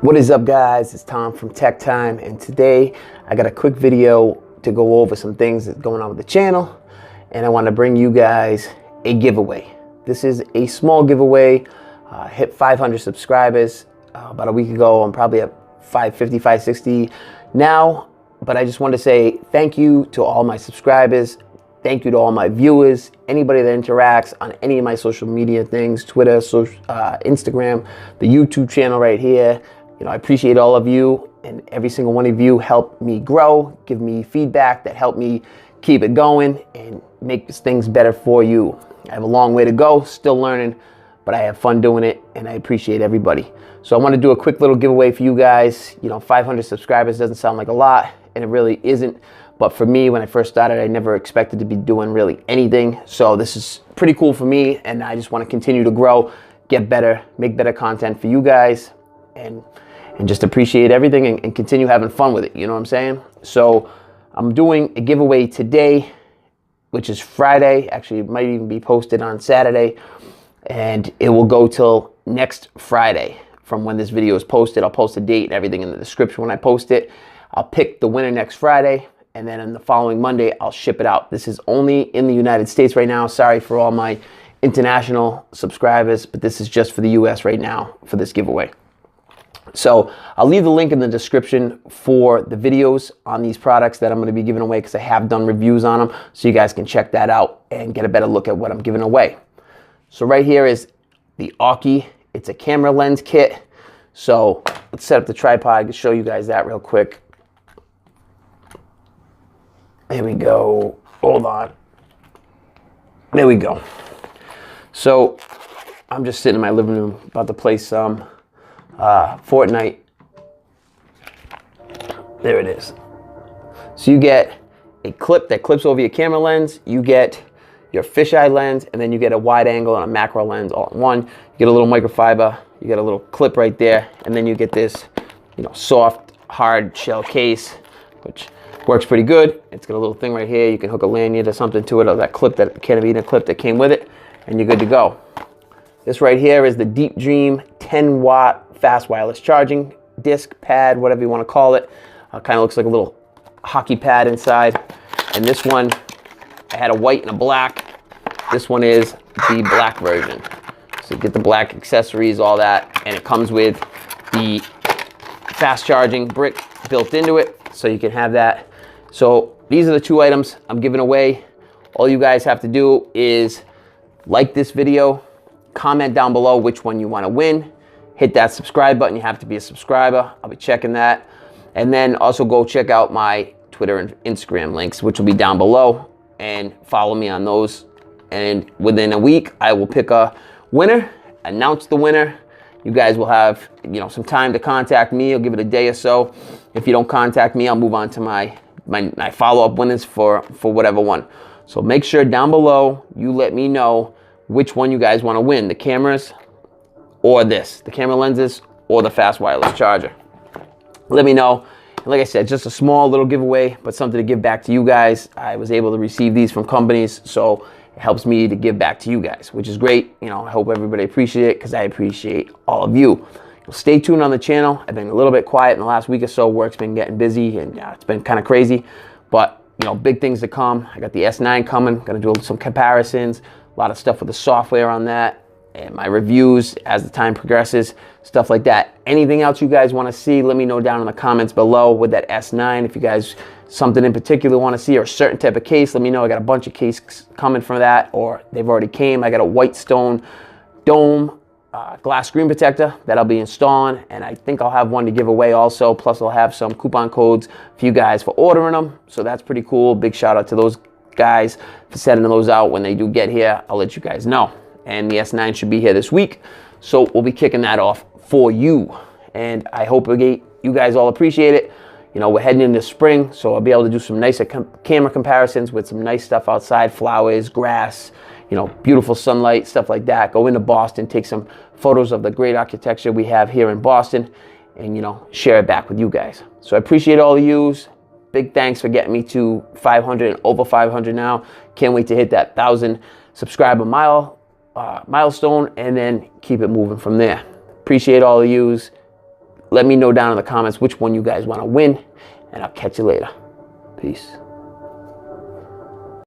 What is up, guys? It's Tom from Tech Time, and today I got a quick video to go over some things that's going on with the channel, and I want to bring you guys a giveaway. This is a small giveaway. Hit 500 subscribers about a week ago. I'm probably at 550, 560 now, but I just want to say thank you to all my subscribers. Thank you to all my viewers, anybody that interacts on any of my social media things, Twitter, Instagram, the YouTube channel right here. You know, I appreciate all of you, and every single one of you help me grow, give me feedback that help me keep it going and make things better for you. I have a long way to go, still learning, but I have fun doing it, and I appreciate everybody. So I want to do a quick little giveaway for you guys. You know, 500 subscribers doesn't sound like a lot, and it really isn't. But for me, when I first started, I never expected to be doing really anything. So this is pretty cool for me, and I just want to continue to grow, get better, make better content for you guys, and just appreciate everything and continue having fun with it. You know what I'm saying? So I'm doing a giveaway today, which is Friday. Actually, it might even be posted on Saturday, and it will go till next Friday from when this video is posted. I'll post a date and everything in the description when I post it. I'll pick the winner next Friday, and then on the following Monday, I'll ship it out. This is only in the United States right now. Sorry for all my international subscribers, but this is just for the US right now for this giveaway. So I'll leave the link in the description for the videos on these products that I'm going to be giving away, because I have done reviews on them, so you guys can check that out and get a better look at what I'm giving away. So right here is the Aukey. It's a camera lens kit. So let's set up the tripod to show you guys that real quick. There we go. Hold on. There we go. So I'm just sitting in my living room about to play some Fortnite. There it is. So you get a clip that clips over your camera lens, you get your fisheye lens, and then you get a wide angle and a macro lens all in one. You get a little microfiber, you get a little clip right there, and then you get this, you know, soft, hard shell case, which works pretty good. It's got a little thing right here. You can hook a lanyard or something to it, or that clip, that carabiner clip that came with it, and you're good to go. This right here is the Deep Dream 10-watt fast wireless charging disc pad, whatever you want to call it. Kind of looks like a little hockey pad inside. And this one, I had a white and a black. This one is the black version. So you get the black accessories, all that, and it comes with the fast charging brick built into it, so you can have that. So these are the two items I'm giving away. All you guys have to do is like this video, comment down below which one you want to win, hit that subscribe button. You have to be a subscriber. I'll be checking that. And then also go check out my Twitter and Instagram links, which will be down below, and follow me on those. And within a week, I will pick a winner, announce the winner. You guys will have, you know, some time to contact me. I'll give it a day or so. If you don't contact me, I'll move on to my follow-up winners for whatever one. So make sure down below you let me know which one you guys want to win, the cameras or the camera lenses or the fast wireless charger. Let me know. And like I said, just a small little giveaway, but something to give back to you guys. I was able to receive these from companies, so it helps me to give back to you guys, which is great. You know, I hope everybody appreciates it, because I appreciate all of you. Stay tuned on the channel. I've been a little bit quiet in the last week or so. Work's been getting busy, and it's been kind of crazy, but you know, big things to come. I got the S9 coming. Gonna do some comparisons, a lot of stuff with the software on that, and my reviews as the time progresses, stuff like that. Anything else you guys want to see, let me know down in the comments below with that S9. If you guys something in particular want to see, or a certain type of case, let me know. I got a bunch of cases coming from that, or they've already came. I got a white stone dome glass screen protector that I'll be installing, and I think I'll have one to give away also. Plus I'll have some coupon codes for you guys for ordering them, so that's pretty cool. Big shout out to those guys for sending those out. When they do get here, I'll let you guys know. And the S9 should be here this week, so we'll be kicking that off for you, and I hope you guys all appreciate it. You know, we're heading into spring, so I'll be able to do some nicer camera comparisons with some nice stuff outside, flowers, grass, you know, beautiful sunlight, stuff like that. Go into Boston, take some photos of the great architecture we have here in Boston, and, you know, share it back with you guys. So I appreciate all of yous. Big thanks for getting me to 500 and over 500 now. Can't wait to hit that 1,000 subscriber milestone, and then keep it moving from there. Appreciate all of yous. let me know down in the comments which one you guys want to win, and I'll catch you later. Peace.